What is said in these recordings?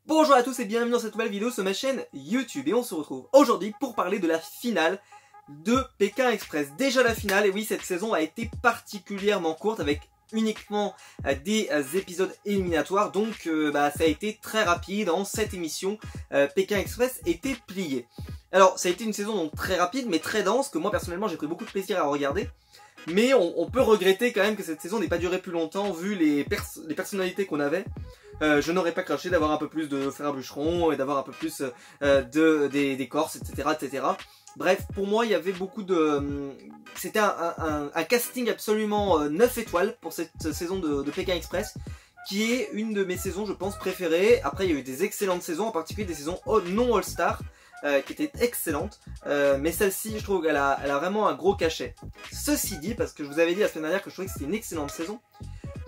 Bonjour à tous et bienvenue dans cette nouvelle vidéo sur ma chaîne YouTube. Et on se retrouve aujourd'hui pour parler de la finale de Pékin Express. Déjà la finale, et oui, cette saison a été particulièrement courte avec uniquement des épisodes éliminatoires. Donc ça a été très rapide. En 7 émissions, Pékin Express était plié. Alors ça a été une saison donc très rapide mais très dense que moi personnellement j'ai pris beaucoup de plaisir à regarder. Mais on peut regretter quand même que cette saison n'ait pas duré plus longtemps vu les personnalités qu'on avait. Je n'aurais pas craché d'avoir un peu plus de frères bûcherons et d'avoir un peu plus des Corses, etc., etc. Bref, pour moi, il y avait beaucoup de... C'était un casting absolument 9 étoiles pour cette saison de Pékin Express, qui est une de mes saisons, je pense, préférées. Après, il y a eu des excellentes saisons, en particulier des saisons non All-Star, qui étaient excellentes. Mais celle-ci, je trouve qu'elle a vraiment un gros cachet. Ceci dit, parce que je vous avais dit la semaine dernière que je trouvais que c'était une excellente saison,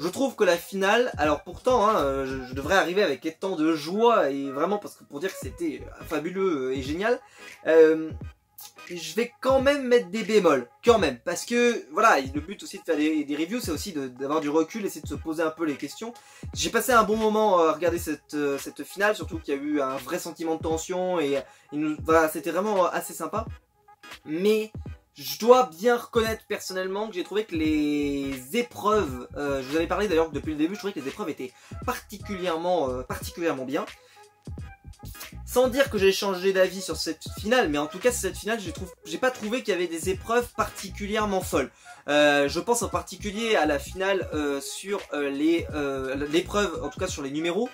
je trouve que la finale, alors pourtant, je devrais arriver avec autant de joie, et vraiment parce que pour dire que c'était fabuleux et génial, je vais quand même mettre des bémols, quand même, parce que voilà, le but aussi de faire des reviews, c'est aussi d'avoir du recul, essayer de se poser un peu les questions. J'ai passé un bon moment à regarder cette finale, surtout qu'il y a eu un vrai sentiment de tension, et voilà, c'était vraiment assez sympa, mais... Je dois bien reconnaître personnellement que j'ai trouvé que les épreuves, je vous avais parlé d'ailleurs que depuis le début, je trouvais que les épreuves étaient particulièrement bien. Sans dire que j'ai changé d'avis sur cette finale, mais en tout cas sur cette finale, j'ai pas trouvé qu'il y avait des épreuves particulièrement folles. Je pense en particulier à la finale sur l'épreuve, en tout cas sur les numéros,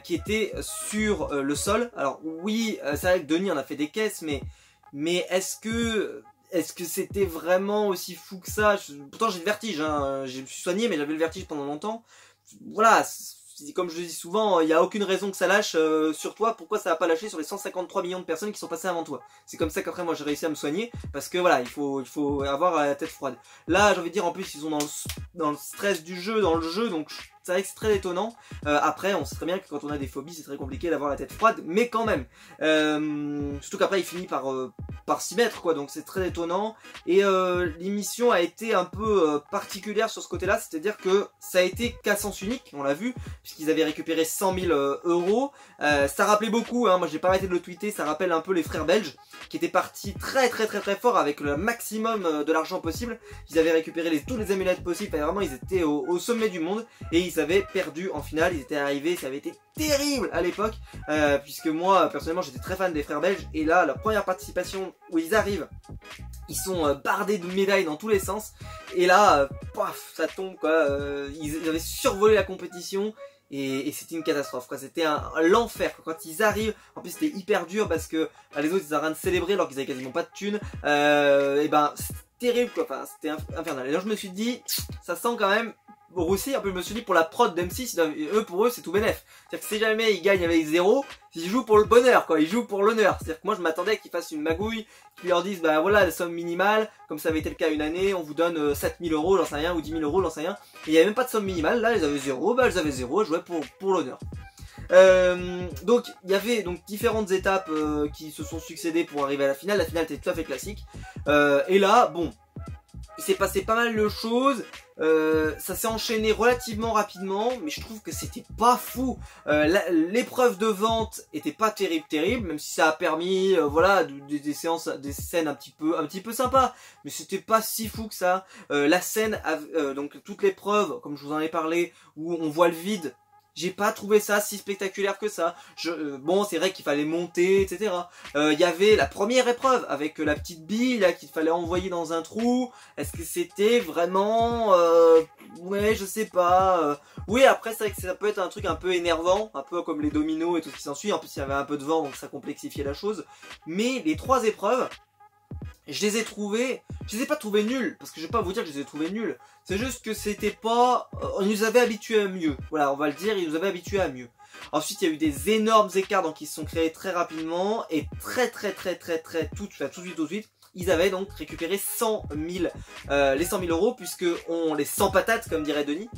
qui étaient sur le sol. Alors oui, c'est vrai que Denis en a fait des caisses, mais est-ce que c'était vraiment aussi fou que ça? Pourtant j'ai le vertige, hein. Je me suis soigné mais j'avais le vertige pendant longtemps. Voilà, comme je le dis souvent, il n'y a aucune raison que ça lâche sur toi. Pourquoi ça va pas lâcher sur les 153 millions de personnes qui sont passées avant toi? C'est comme ça qu'après moi j'ai réussi à me soigner, parce que voilà, il faut avoir la tête froide. Là j'ai envie de dire, en plus ils sont dans le stress du jeu, dans le jeu, donc c'est vrai que c'est très étonnant. Après on sait très bien que quand on a des phobies c'est très compliqué d'avoir la tête froide, mais quand même. Surtout qu'après il finit par s'y mettre quoi, donc c'est très étonnant. Et l'émission a été un peu particulière sur ce côté là, c'est à dire que ça a été qu'à sens unique, on l'a vu, puisqu'ils avaient récupéré 100 000 euros. Ça rappelait beaucoup, hein, moi j'ai pas arrêté de le tweeter, ça rappelle un peu les frères belges qui étaient partis très fort avec le maximum de l'argent possible. Ils avaient récupéré tous les amulettes possibles, et vraiment ils étaient au sommet du monde, et ils avaient perdu en finale. Ils étaient arrivés, ça avait été terrible à l'époque, puisque moi personnellement j'étais très fan des frères belges, et là leur première participation où ils arrivent, ils sont bardés de médailles dans tous les sens, et là paf, ça tombe quoi. Ils avaient survolé la compétition, et c'était une catastrophe quoi, c'était l'enfer quand ils arrivent. En plus c'était hyper dur parce que les autres ils avaient rien de célébrer alors qu'ils avaient quasiment pas de thunes, et ben c'était terrible quoi, enfin c'était infernal. Et là je me suis dit, ça sent quand même Russie. Un peu je me suis dit, pour la prod d'M6, pour eux c'est tout bénef. C'est-à-dire que si jamais ils gagnent avec 0, ils jouent pour le bonheur quoi, ils jouent pour l'honneur. C'est-à-dire que moi je m'attendais qu'ils fassent une magouille, qu'ils leur disent bah voilà la somme minimale, comme ça avait été le cas une année, on vous donne 7000 euros, j'en sais rien, ou 10 000 euros, j'en sais rien. Et il n'y avait même pas de somme minimale, là ils avaient 0, bah elles avaient 0, elles jouaient pour l'honneur. Donc il y avait donc différentes étapes qui se sont succédées pour arriver à la finale. La finale était tout à fait classique, et là bon, il s'est passé pas mal de choses. Ça s'est enchaîné relativement rapidement, mais je trouve que c'était pas fou. L'épreuve de vente était pas terrible, même si ça a permis voilà des scènes un petit peu sympas, mais c'était pas si fou que ça. La scène donc toute l'épreuve, comme je vous en ai parlé, où on voit le vide, j'ai pas trouvé ça si spectaculaire que ça. Bon, c'est vrai qu'il fallait monter, etc. Il y avait la première épreuve avec la petite bille là qu'il fallait envoyer dans un trou. Est-ce que c'était vraiment... ouais, je sais pas. Oui, après c'est vrai que ça peut être un truc un peu énervant, un peu comme les dominos et tout ce qui s'ensuit. En plus il y avait un peu de vent, donc ça complexifiait la chose. Mais les 3 épreuves, je les ai pas trouvées nulles, parce que je vais pas vous dire que je les ai trouvées nulles. C'est juste que c'était pas... on nous avait habitués à mieux. Voilà, on va le dire, ils nous avaient habitués à mieux. Ensuite, il y a eu des énormes écarts donc qui se sont créés très rapidement, et tout de suite, ils avaient donc récupéré 100 000, les 100 000 euros, puisque on les 100 patates, comme dirait Denis,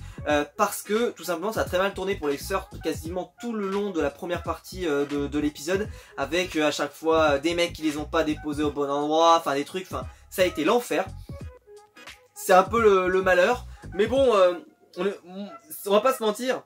parce que tout simplement ça a très mal tourné pour les sœurs quasiment tout le long de la première partie de l'épisode, avec à chaque fois des mecs qui les ont pas déposés au bon endroit, enfin des trucs, enfin ça a été l'enfer. C'est un peu le malheur, mais bon, on va pas se mentir.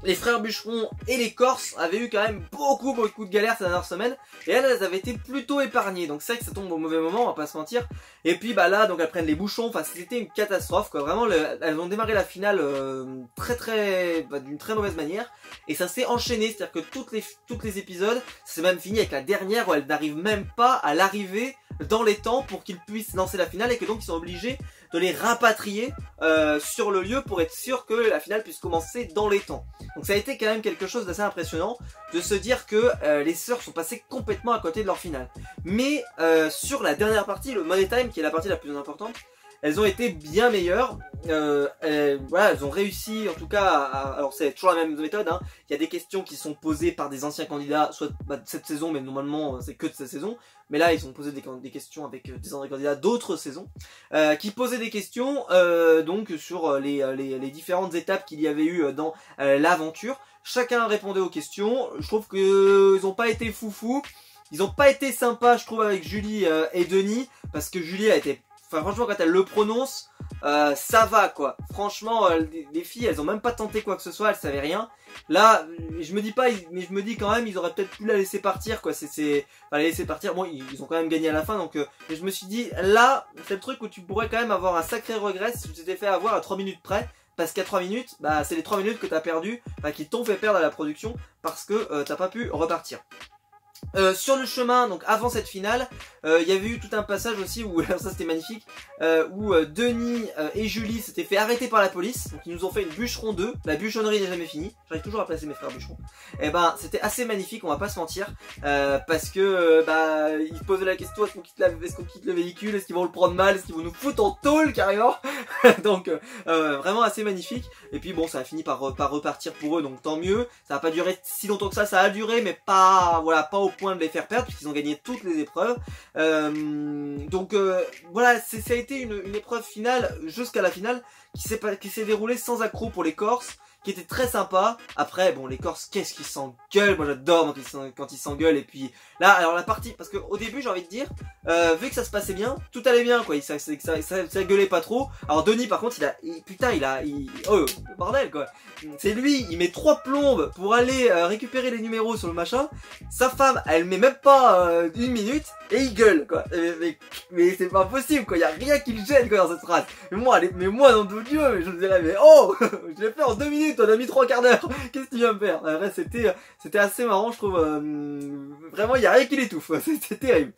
les frères bûcherons et les Corses avaient eu quand même beaucoup de galères ces dernières semaines, et elles avaient été plutôt épargnées, donc c'est vrai que ça tombe au mauvais moment, on va pas se mentir. Et puis bah là, donc elles prennent les bouchons, enfin c'était une catastrophe quoi, vraiment elles ont démarré la finale d'une très mauvaise manière, et ça s'est enchaîné, c'est-à-dire que toutes les épisodes, ça s'est même fini avec la dernière où elles n'arrivent même pas à l'arrivée dans les temps pour qu'ils puissent lancer la finale, et que donc ils sont obligés de les rapatrier sur le lieu pour être sûr que la finale puisse commencer dans les temps. Donc ça a été quand même quelque chose d'assez impressionnant de se dire que les sœurs sont passées complètement à côté de leur finale. Mais sur la dernière partie, le Money Time, qui est la partie la plus importante, elles ont été bien meilleures. Voilà, elles ont réussi en tout cas alors c'est toujours la même méthode, hein. Il y a des questions qui sont posées par des anciens candidats, soit de cette saison, mais normalement c'est que de cette saison. Mais là ils ont posé des questions avec des anciens candidats d'autres saisons, qui posaient des questions donc sur les différentes étapes qu'il y avait eu dans l'aventure. Chacun répondait aux questions. Je trouve que ils ont pas été foufou. Ils ont pas été sympas, je trouve, avec Julie et Denis, parce que Julie a été... Enfin franchement quand elle le prononce, ça va quoi. Franchement les filles elles ont même pas tenté quoi que ce soit, elles savaient rien. Là je me dis pas, mais je me dis quand même ils auraient peut-être pu la laisser partir quoi. Enfin, la laisser partir, bon ils ont quand même gagné à la fin donc et je me suis dit là c'est le truc où tu pourrais quand même avoir un sacré regret si tu t'étais fait avoir à 3 minutes près. Parce qu'à 3 minutes, bah c'est les 3 minutes que t'as perdu, enfin qui t'ont fait perdre à la production parce que t'as pas pu repartir. Sur le chemin, donc avant cette finale, il y avait eu tout un passage aussi où, alors ça c'était magnifique, où Denis et Julie s'étaient fait arrêter par la police. Donc ils nous ont fait une bûcheron 2, la bûchonnerie n'est jamais finie. J'arrive toujours à placer mes frères bûcherons. Et ben c'était assez magnifique, on va pas se mentir, parce que bah ils se posaient la question, est-ce qu'on quitte le véhicule, est-ce qu'ils vont le prendre mal, est-ce qu'ils vont nous foutre en tôle carrément. Donc vraiment assez magnifique. Et puis bon ça a fini par repartir pour eux, donc tant mieux. Ça n'a pas duré si longtemps que ça a duré, mais pas voilà, pas au point de les faire perdre puisqu'ils ont gagné toutes les épreuves. Donc voilà, ça a été une épreuve finale jusqu'à la finale qui s'est déroulée sans accroc pour les Corses, qui était très sympa. Après bon les Corses qu'est-ce qu'ils s'engueulent, moi j'adore quand ils s'engueulent. Et puis là alors la partie, parce qu'au début j'ai envie de dire vu que ça se passait bien, tout allait bien quoi, ça gueulait pas trop. Alors Denis par contre oh bordel quoi, c'est lui il met 3 plombes pour aller récupérer les numéros sur le machin. Sa femme elle met même pas 1 minute et il gueule quoi. Mais c'est pas possible quoi, y a rien qui le gêne quoi dans cette phrase. Mais moi dans tout Dieu, je me dirais mais oh je l'ai fait en 2 minutes, on a mis 3 quarts d'heure. Qu'est-ce que tu viens me faire? Après c'était assez marrant je trouve, vraiment il y a rien qui l'étouffe, c'était terrible.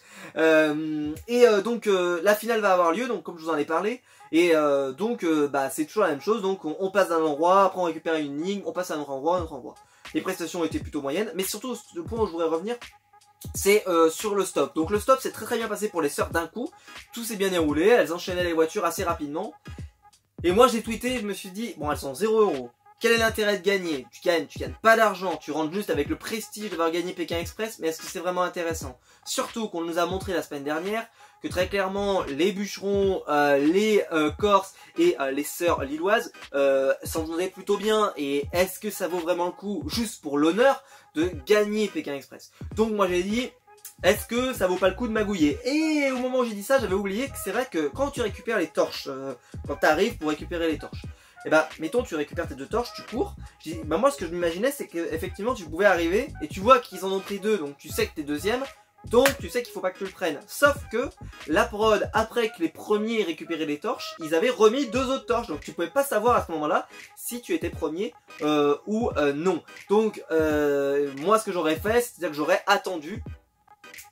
Donc la finale va avoir lieu, donc comme je vous en ai parlé. Et donc bah c'est toujours la même chose, donc on passe d'un endroit, après on récupère une ligne, on passe à un autre endroit. Les prestations étaient plutôt moyennes, mais surtout le point où je voudrais revenir, c'est sur le stop. Donc le stop s'est très bien passé pour les sœurs d'un coup, tout s'est bien déroulé, elles enchaînaient les voitures assez rapidement. Et moi j'ai tweeté, je me suis dit, bon elles sont 0€, quel est l'intérêt de gagner? Tu gagnes pas d'argent, tu rentres juste avec le prestige d'avoir gagné Pékin Express, mais est-ce que c'est vraiment intéressant? Surtout qu'on nous a montré la semaine dernière que très clairement les bûcherons, les Corses et les sœurs lilloises s'entendaient plutôt bien. Et est-ce que ça vaut vraiment le coup, juste pour l'honneur, de gagner Pékin Express? Donc moi j'ai dit, est-ce que ça vaut pas le coup de magouiller? Et au moment où j'ai dit ça, j'avais oublié que c'est vrai que quand tu récupères les torches, quand tu arrives pour récupérer les torches, et bah mettons tu récupères tes 2 torches, tu cours. Bah moi ce que je m'imaginais c'est qu'effectivement tu pouvais arriver et tu vois qu'ils en ont pris 2, donc tu sais que t'es deuxième, donc tu sais qu'il faut pas que tu le prennes. Sauf que la prod, après que les premiers aient récupéré les torches, ils avaient remis 2 autres torches, donc tu pouvais pas savoir à ce moment là si tu étais premier ou non. Donc moi ce que j'aurais fait, c'est-à-dire que j'aurais attendu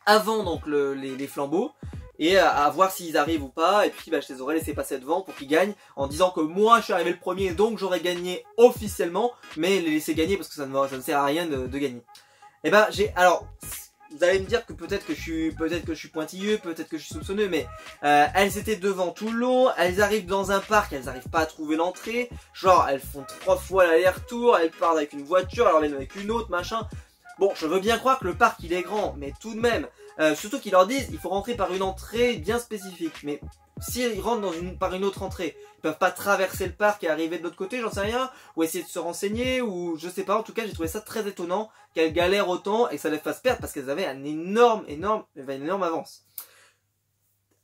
avant donc les flambeaux, et à voir s'ils arrivent ou pas, et puis bah, je les aurais laissé passer devant pour qu'ils gagnent, en disant que moi je suis arrivé le premier, donc j'aurais gagné officiellement, mais les laisser gagner parce que ça ne sert à rien de gagner. Et bah alors vous allez me dire que peut-être que je suis pointilleux, peut-être que je suis soupçonneux, mais elles étaient devant tout le long, elles arrivent dans un parc, elles n'arrivent pas à trouver l'entrée, genre elles font 3 fois l'aller-retour, elles partent avec une voiture, elles reviennent avec une autre, machin. Bon, je veux bien croire que le parc il est grand, mais tout de même, surtout qu'ils leur disent il faut rentrer par une entrée bien spécifique. Mais s'ils rentrent par une autre entrée, ils peuvent pas traverser le parc et arriver de l'autre côté, j'en sais rien, ou essayer de se renseigner, ou je sais pas. En tout cas, j'ai trouvé ça très étonnant qu'elles galèrent autant et que ça les fasse perdre parce qu'elles avaient une énorme avance.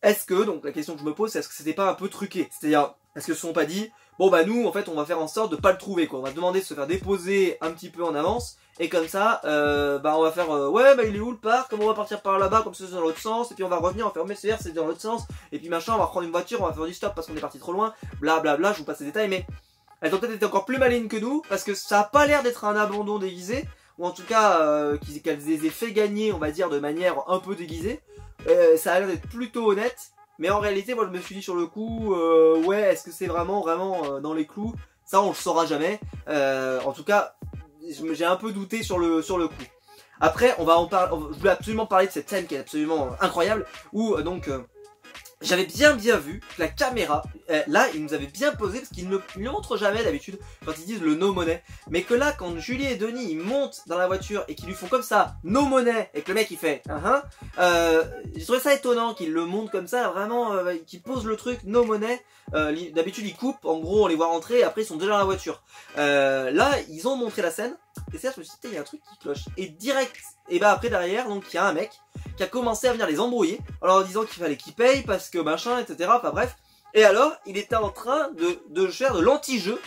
Est-ce que, donc la question que je me pose, c'est est-ce que c'était pas un peu truqué? C'est-à-dire, est-ce qu'ils se sont pas dit, bon bah nous en fait on va faire en sorte de pas le trouver quoi, on va demander de se faire déposer un petit peu en avance, et comme ça bah on va faire ouais bah il est où le parc, comme on va partir par là-bas, comme ça c'est dans l'autre sens, et puis on va revenir, on va faire MCR c'est dans l'autre sens, et puis machin on va prendre une voiture, on va faire du stop parce qu'on est parti trop loin, blablabla, je vous passe les détails, mais elles ont peut-être été encore plus malines que nous, parce que ça a pas l'air d'être un abandon déguisé, ou en tout cas qu'elles les aient fait gagner on va dire de manière un peu déguisée, ça a l'air d'être plutôt honnête. Mais en réalité, moi je me suis dit sur le coup, ouais, est-ce que c'est vraiment dans les clous? Ça, on le saura jamais. En tout cas, j'ai un peu douté sur le coup. Après, on va en parler. Je voulais absolument parler de cette scène qui est absolument incroyable, où j'avais bien vu que la caméra, là, ils nous avaient bien posé, parce qu'ils ne le montrent jamais d'habitude quand ils disent le no money, mais que là, quand Julie et Denis ils montent dans la voiture et qu'ils lui font comme ça, no money, et que le mec il fait, j'ai trouvé ça étonnant qu'ils le montrent comme ça, vraiment, qu'ils posent le truc no money. D'habitude ils coupent, en gros on les voit rentrer et après ils sont déjà dans la voiture. Là, ils ont montré la scène, et c'est là je me suis dit, il y a un truc qui cloche. Et direct, et bah après derrière, donc il y a un mec qui a commencé à venir les embrouiller en leur disant qu'il fallait qu'ils payent parce que machin, etc. Enfin bref. Et alors, il était en train de faire de l'anti-jeu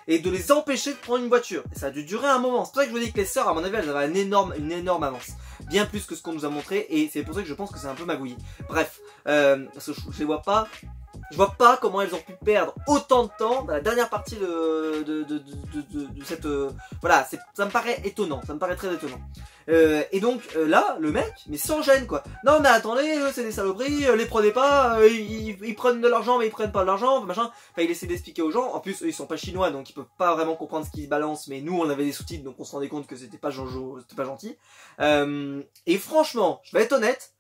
et de les empêcher de prendre une voiture. Et ça a dû durer un moment. C'est pour ça que je vous dis que les sœurs, à mon avis, elles avaient une énorme avance. Bien plus que ce qu'on nous a montré, et c'est pour ça que je pense que c'est un peu magouillé. Bref, parce que je les vois pas. Je vois pas comment elles ont pu perdre autant de temps dans la dernière partie de cette... voilà, ça me paraît étonnant, ça me paraît très étonnant. Et donc là, le mec, mais sans gêne quoi. Non mais attendez, c'est des saloperies, les prenez pas, ils prennent de l'argent mais ils prennent pas de l'argent, machin. Enfin il essaie d'expliquer aux gens, en plus eux ils sont pas chinois donc ils peuvent pas vraiment comprendre ce qu'ils balancent, mais nous on avait des sous-titres donc on se rendait compte que c'était pas gentil. Et franchement, je vais être honnête,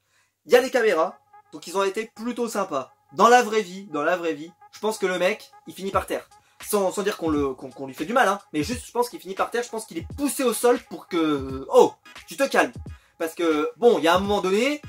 il y a des caméras, donc ils ont été plutôt sympas. Dans la vraie vie, je pense que le mec, il finit par terre. Sans dire qu'on lui fait du mal, hein. Mais juste, je pense qu'il finit par terre, je pense qu'il est poussé au sol pour que... Oh, tu te calmes. Parce que, bon, il y a un moment donné,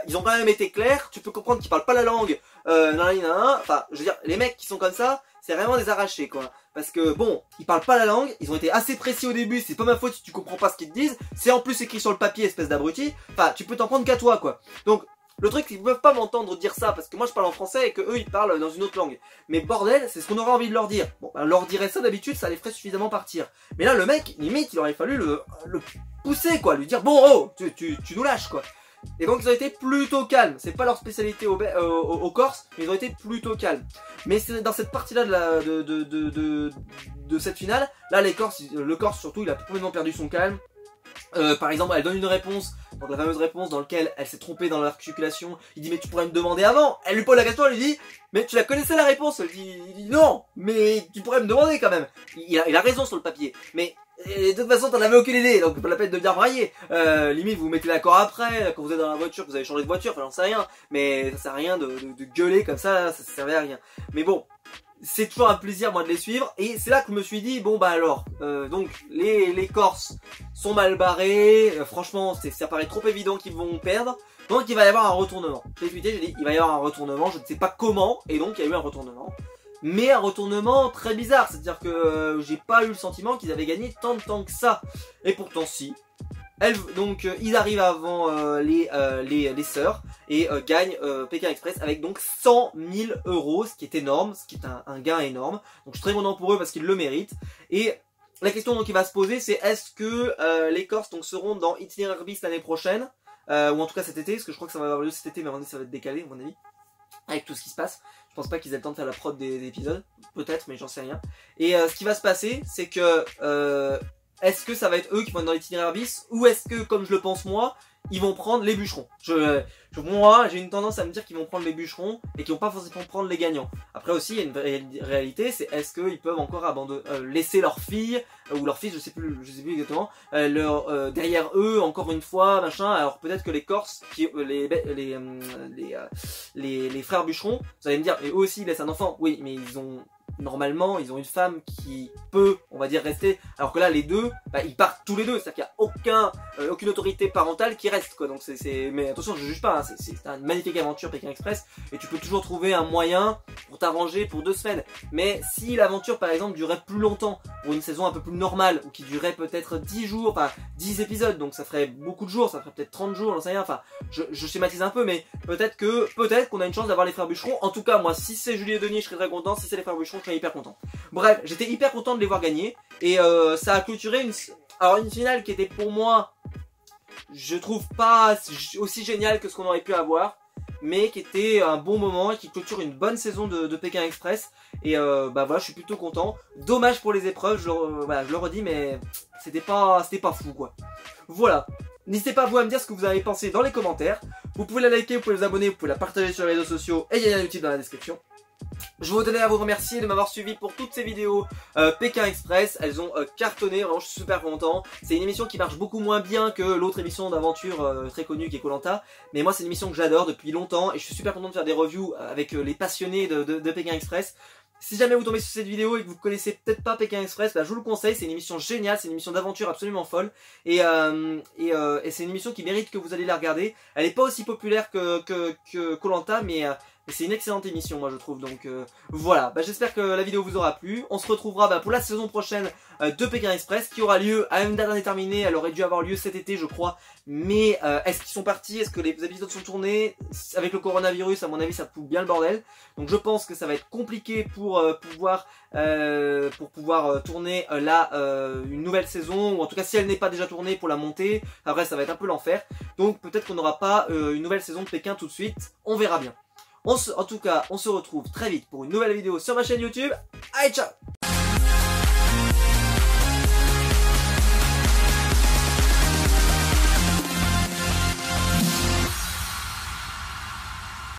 ils ont quand même été clairs, tu peux comprendre qu'ils parlent pas la langue, enfin, je veux dire, les mecs qui sont comme ça, c'est vraiment des arrachés, quoi. Parce que, bon, ils parlent pas la langue, ils ont été assez précis au début, c'est pas ma faute si tu comprends pas ce qu'ils te disent, c'est en plus écrit sur le papier, espèce d'abruti, enfin, tu peux t'en prendre qu'à toi, quoi. Donc, le truc, c'est qu'ils peuvent pas m'entendre dire ça, parce que moi je parle en français et que eux ils parlent dans une autre langue. Mais bordel, c'est ce qu'on aurait envie de leur dire. Bon, ben, leur dirait ça d'habitude, ça les ferait suffisamment partir. Mais là, le mec, limite, il aurait fallu le pousser, quoi, lui dire, bon, oh, tu nous lâches, quoi. Et donc ils ont été plutôt calmes. C'est pas leur spécialité au Corse, mais ils ont été plutôt calmes. Mais c'est dans cette partie-là de cette finale, là le Corse surtout, il a complètement perdu son calme. Par exemple, elle donne une réponse, donc la fameuse réponse dans laquelle elle s'est trompée dans l'articulation. Il dit mais tu pourrais me demander avant. Elle lui pose la question, elle lui dit mais tu la connaissais la réponse. Il dit non, mais tu pourrais me demander quand même. Il a raison sur le papier, mais de toute façon t'en avais aucune idée, donc pas la peine de bien brailler. Limite vous vous mettez d'accord après, quand vous êtes dans la voiture, vous avez changé de voiture, enfin j'en sais rien. Mais ça sert à rien de gueuler comme ça servait à rien. Mais bon. C'est toujours un plaisir moi de les suivre, et c'est là que je me suis dit bon bah alors donc les Corses sont mal barrés, franchement ça paraît trop évident qu'ils vont perdre, donc il va y avoir un retournement. J'ai tweeté, j'ai dit il va y avoir un retournement, je ne sais pas comment, et donc il y a eu un retournement, mais un retournement très bizarre, c'est à dire que j'ai pas eu le sentiment qu'ils avaient gagné tant de temps que ça, et pourtant si. Donc ils arrivent avant les sœurs et gagnent Pékin Express avec donc 100 000 €, ce qui est énorme, ce qui est un gain énorme. Donc je suis très content pour eux parce qu'ils le méritent. Et la question donc qui va se poser, c'est est-ce que les Corses donc seront dans Itinéraire Bis l'année prochaine, ou en tout cas cet été, parce que je crois que ça va avoir lieu cet été, mais à mon avis ça va être décalé à mon avis, avec tout ce qui se passe. Je pense pas qu'ils aient le temps de faire la prod des épisodes, peut-être, mais j'en sais rien. Et ce qui va se passer, c'est que est-ce que ça va être eux qui vont être dans l'itinéraire bis, ou est-ce que, comme je le pense moi, ils vont prendre les bûcherons. Moi, j'ai une tendance à me dire qu'ils vont prendre les bûcherons et qu'ils vont pas forcément prendre les gagnants. Après aussi, il y a une réalité, c'est est-ce qu'ils peuvent encore laisser leur fille ou leur fils, je sais plus exactement, derrière eux, encore une fois, machin. Alors peut-être que les Corses, les frères bûcherons, vous allez me dire, et eux aussi ils laissent un enfant. Oui, mais normalement, ils ont une femme qui peut, on va dire, rester. Alors que là, les deux, ils partent tous les deux. C'est-à-dire qu'il n'y a aucun aucune autorité parentale qui reste quoi. Donc mais attention, je juge pas, hein, c'est une magnifique aventure Pékin Express et tu peux toujours trouver un moyen pour t'arranger pour 2 semaines. Mais si l'aventure par exemple durait plus longtemps, pour une saison un peu plus normale, ou qui durait peut-être 10 jours, enfin 10 épisodes, donc ça ferait beaucoup de jours, ça ferait peut-être 30 jours, j'en sais rien, enfin je schématise un peu, mais peut-être qu'on a une chance d'avoir les frères Bûcherons. En tout cas moi, si c'est Julie et Denis, je serais très content, si c'est les frères Bûcherons, je serais hyper content. Bref, j'étais hyper content de les voir gagner, et ça a clôturé une finale qui était pour moi, je trouve pas aussi géniale que ce qu'on aurait pu avoir, mais qui était un bon moment et qui clôture une bonne saison de Pékin Express. Et bah voilà, je suis plutôt content. Dommage pour les épreuves, voilà, je le redis, mais c'était pas fou quoi. Voilà. N'hésitez pas vous à me dire ce que vous avez pensé dans les commentaires. Vous pouvez la liker, vous pouvez vous abonner, vous pouvez la partager sur les réseaux sociaux et il y a un lien YouTube dans la description. Je vous tenais à vous remercier de m'avoir suivi pour toutes ces vidéos Pékin Express. Elles ont cartonné, vraiment je suis super content. C'est une émission qui marche beaucoup moins bien que l'autre émission d'aventure très connue qui est Koh Lanta. Mais moi c'est une émission que j'adore depuis longtemps et je suis super content de faire des reviews avec les passionnés de Pékin Express. Si jamais vous tombez sur cette vidéo et que vous connaissez peut-être pas Pékin Express, bah je vous le conseille, c'est une émission géniale, c'est une émission d'aventure absolument folle. Et c'est une émission qui mérite que vous allez la regarder. Elle n'est pas aussi populaire que Koh Lanta, mais c'est une excellente émission moi je trouve. Donc voilà, bah, j'espère que la vidéo vous aura plu. On se retrouvera pour la saison prochaine de Pékin Express qui aura lieu à une date indéterminée. Elle aurait dû avoir lieu cet été je crois. Mais est-ce qu'ils sont partis? Est-ce que les épisodes sont tournés? Avec le coronavirus à mon avis ça fout bien le bordel. Donc je pense que ça va être compliqué pour pouvoir tourner là une nouvelle saison. Ou en tout cas si elle n'est pas déjà tournée pour la monter. Après ça va être un peu l'enfer. Donc peut-être qu'on n'aura pas une nouvelle saison de Pékin tout de suite. On verra bien. En tout cas, on se retrouve très vite pour une nouvelle vidéo sur ma chaîne YouTube. Allez, ciao!